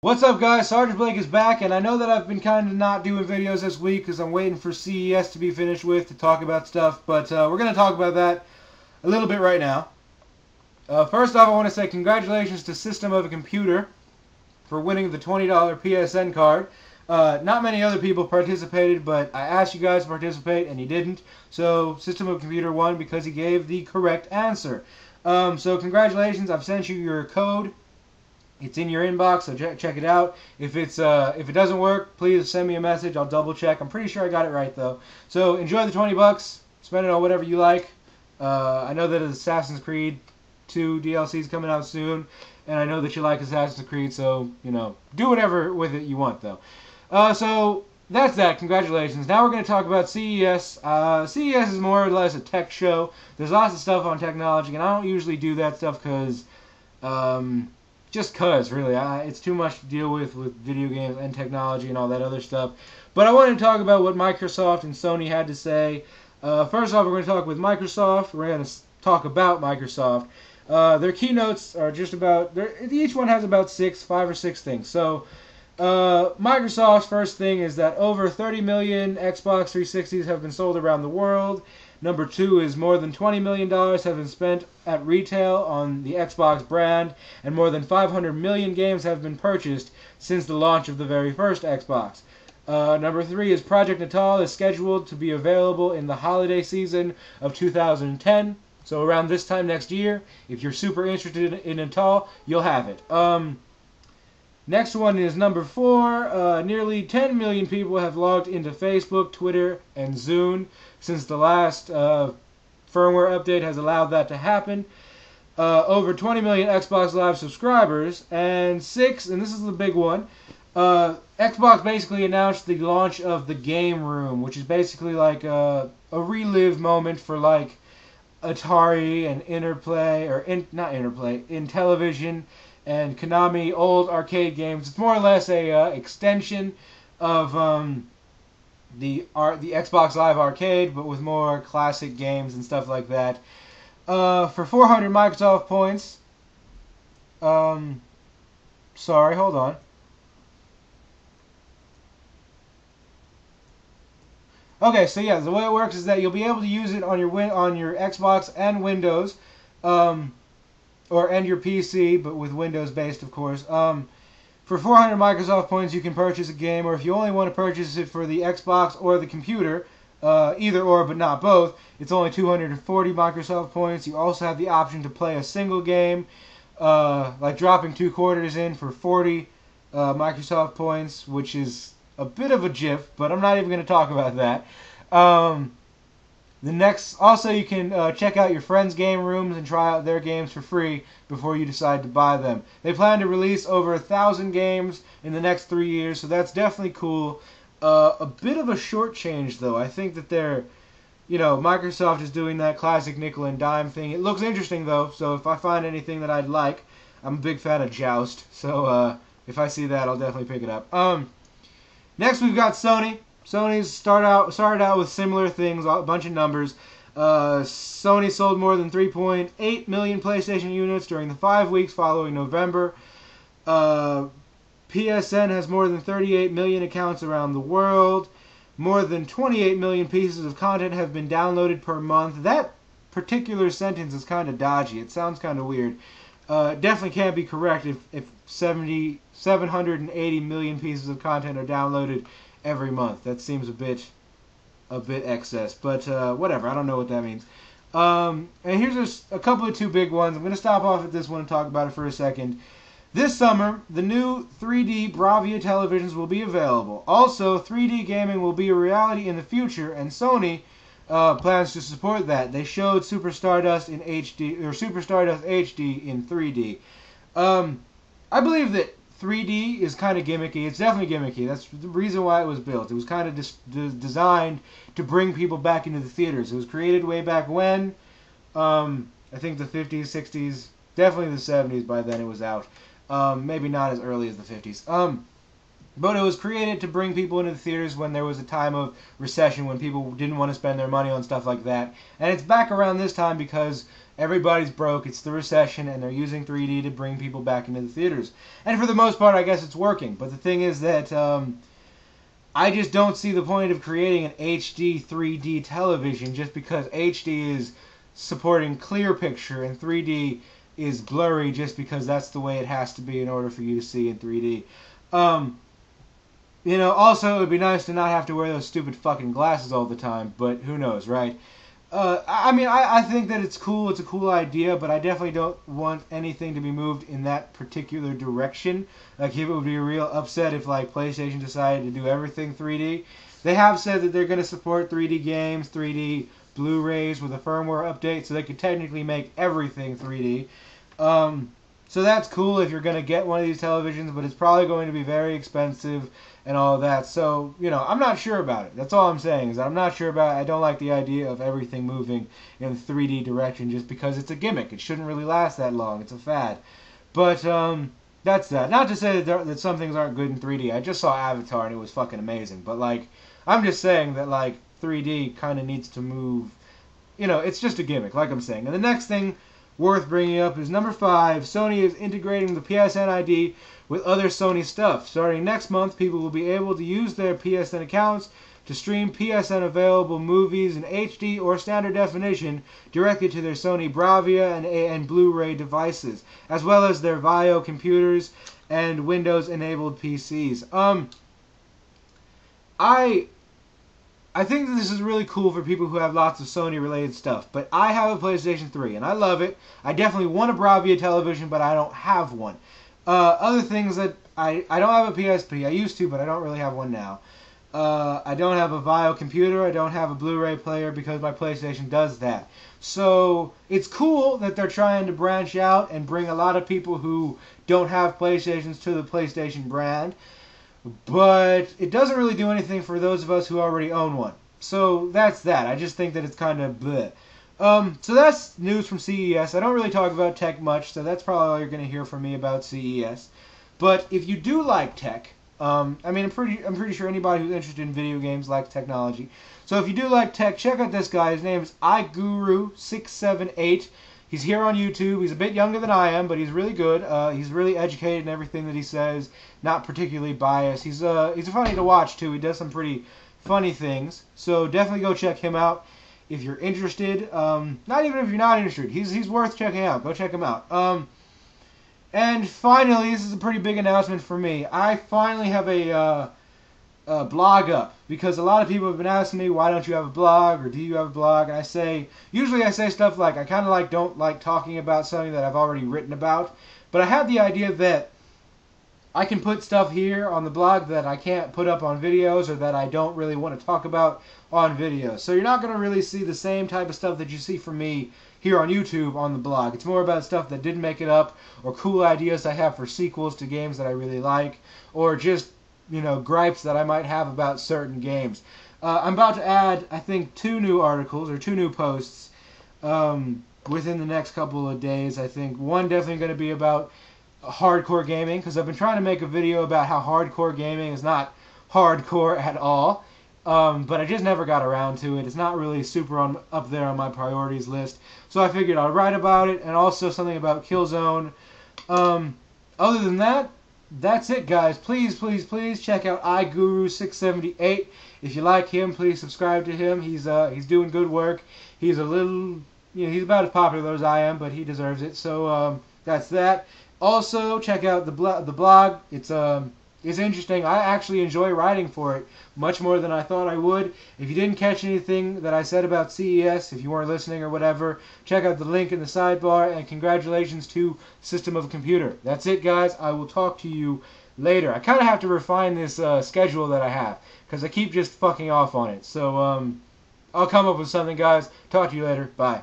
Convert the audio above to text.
What's up, guys? SrgntBlake is back, and I know that I've been kind of not doing videos this week because I'm waiting for CES to be finished with to talk about stuff, but we're going to talk about that a little bit right now. First off, I want to say congratulations to SystemofaComputer for winning the $20 PSN card. Not many other people participated, but I asked you guys to participate, and you didn't, so SystemofaComputer won because he gave the correct answer. So congratulations, I've sent you your code. It's in your inbox, so check it out. If it doesn't work, please send me a message. I'll double check. I'm pretty sure I got it right though. So enjoy the 20 bucks. Spend it on whatever you like. I know that Assassin's Creed 2 DLC is coming out soon, and I know that you like Assassin's Creed, so do whatever with it you want though. So that's that. Congratulations. Now we're going to talk about CES. CES is more or less a tech show. There's lots of stuff on technology, and I don't usually do that stuff because just cause, really. It's too much to deal with video games and technology and all that other stuff. But I wanted to talk about what Microsoft and Sony had to say. First off, we're going to talk with Microsoft. We're going to talk about Microsoft. Their keynotes are just about, each one has about 5 or 6 things. So, Microsoft's first thing is that over 30 million Xbox 360s have been sold around the world. Number 2 is more than $20 million have been spent at retail on the Xbox brand, and more than 500 million games have been purchased since the launch of the very first Xbox. Number 3 is Project Natal is scheduled to be available in the holiday season of 2010. So around this time next year, if you're super interested in Natal, you'll have it. Next one is number 4. Nearly 10 million people have logged into Facebook, Twitter, and Zune since the last firmware update has allowed that to happen. Over 20 million Xbox Live subscribers. And 6, and this is the big one, Xbox basically announced the launch of the Game Room, which is basically like a relive moment for like Atari and Interplay, or not Interplay, Intellivision and Konami old arcade games. It's more or less a extension of the Xbox Live Arcade, but with more classic games and stuff like that. For 400 Microsoft points, sorry, hold on. Okay, so yeah, the way it works is that you'll be able to use it on your Xbox and Windows, and your PC, but with Windows based, of course. For 400 Microsoft points, you can purchase a game, or if you only want to purchase it for the Xbox or the computer, either or but not both, it's only 240 Microsoft points. You also have the option to play a single game, like dropping 2 quarters in for 40 Microsoft points, which is a bit of a jiff, but I'm not even going to talk about that. Also you can check out your friends' game rooms and try out their games for free before you decide to buy them. They plan to release over 1,000 games in the next 3 years, so that's definitely cool. A bit of a short change, though. I think that Microsoft is doing that classic nickel and dime thing. It looks interesting, though, so if I find anything that I'd like, I'm a big fan of Joust, so if I see that, I'll definitely pick it up. Next, we've got Sony. Sony's started out with similar things, a bunch of numbers. Sony sold more than 3.8 million PlayStation units during the 5 weeks following November. PSN has more than 38 million accounts around the world. More than 28 million pieces of content have been downloaded per month. That particular sentence is kind of dodgy. It sounds kind of weird. Definitely can't be correct if 780 million pieces of content are downloaded every month. That seems a bit excess, but whatever. I don't know what that means. And here's just a couple of 2 big ones. I'm going to stop off at this one and talk about it for a second. This summer, the new 3D Bravia televisions will be available. Also, 3D gaming will be a reality in the future, and Sony plans to support that. They showed Super Stardust in HD, or Super Stardust HD in 3D. I believe that 3D is kind of gimmicky. It's definitely gimmicky. That's the reason why it was built. It was kind of designed to bring people back into the theaters. It was created way back when, I think the 50s, 60s, definitely the 70s by then it was out. Maybe not as early as the 50s. But it was created to bring people into the theaters when there was a time of recession, when people didn't want to spend their money on stuff like that. And it's back around this time because Everybody's broke. It's the recession, and they're using 3D to bring people back into the theaters. And for the most part, I guess it's working. But the thing is that I just don't see the point of creating an HD 3D television just because HD is supporting clear picture and 3D is blurry just because that's the way it has to be in order for you to see in 3D. You know, also it would be nice to not have to wear those stupid fucking glasses all the time, but who knows, right? I mean, I think that it's cool. It's a cool idea, but I definitely don't want anything to be moved in that particular direction. Like, it would be a real upset if, like, PlayStation decided to do everything 3D. They have said that they're going to support 3D games, 3D Blu-rays with a firmware update, so they could technically make everything 3D. So that's cool if you're going to get one of these televisions, but it's probably going to be very expensive and all of that. So, you know, I'm not sure about it. That's all I'm saying, is that I'm not sure about it. I don't like the idea of everything moving in 3D direction just because it's a gimmick. It shouldn't really last that long. It's a fad. But that's that. Not to say that some things aren't good in 3D. I just saw Avatar and it was fucking amazing. But, like, I'm just saying that, like, 3D kind of needs to move. You know, it's just a gimmick, like I'm saying. And the next thing worth bringing up is number 5. Sony is integrating the PSN ID with other Sony stuff. Starting next month, people will be able to use their PSN accounts to stream PSN available movies in HD or standard definition directly to their Sony Bravia and Blu-ray devices, as well as their VAIO computers and Windows-enabled PCs. I think that this is really cool for people who have lots of Sony-related stuff, but I have a PlayStation 3, and I love it. I definitely want a Bravia television, but I don't have one. Other things that I don't have a PSP. I used to, but I don't really have one now. I don't have a VAIO computer. I don't have a Blu-ray player because my PlayStation does that. So it's cool that they're trying to branch out and bring a lot of people who don't have PlayStations to the PlayStation brand. But it doesn't really do anything for those of us who already own one. So that's that. I just think that it's kind of bleh. So that's news from CES. I don't really talk about tech much, so that's probably all you're going to hear from me about CES. But if you do like tech, I mean, I'm pretty sure anybody who's interested in video games likes technology. So if you do like tech, check out this guy. His name is iGuru678. He's here on YouTube. He's a bit younger than I am, but he's really good. He's really educated in everything that he says. Not particularly biased. He's funny to watch too. He does some pretty funny things. So definitely go check him out if you're interested. Not even if you're not interested. He's worth checking out. Go check him out. And finally, this is a pretty big announcement for me. I finally have a blog up, because a lot of people have been asking me, why don't you have a blog, or do you have a blog? And usually I say stuff like, I kind of don't like talking about something that I've already written about, but I had the idea that I can put stuff here on the blog that I can't put up on videos, or that I don't really want to talk about on videos. So you're not going to really see the same type of stuff that you see from me here on YouTube on the blog. It's more about stuff that didn't make it up, or cool ideas I have for sequels to games that I really like, or just, you know, gripes that I might have about certain games. I'm about to add, I think, 2 new articles, or 2 new posts, within the next couple of days. I think one definitely going to be about hardcore gaming, because I've been trying to make a video about how hardcore gaming is not hardcore at all, but I just never got around to it. It's not really super up there on my priorities list, so I figured I'd write about it, and also something about Killzone. Other than that, that's it, guys. Please, please, please check out iGuru678. If you like him, please subscribe to him. He's doing good work. He's a little, you know, he's about as popular as I am, but he deserves it. So that's that. Also, check out the blog. It's interesting. I actually enjoy writing for it much more than I thought I would. If you didn't catch anything that I said about CES, if you weren't listening or whatever, check out the link in the sidebar, and congratulations to SystemofaComputer. That's it, guys. I will talk to you later. I kind of have to refine this schedule that I have, because I keep just fucking off on it. So I'll come up with something, guys. Talk to you later. Bye.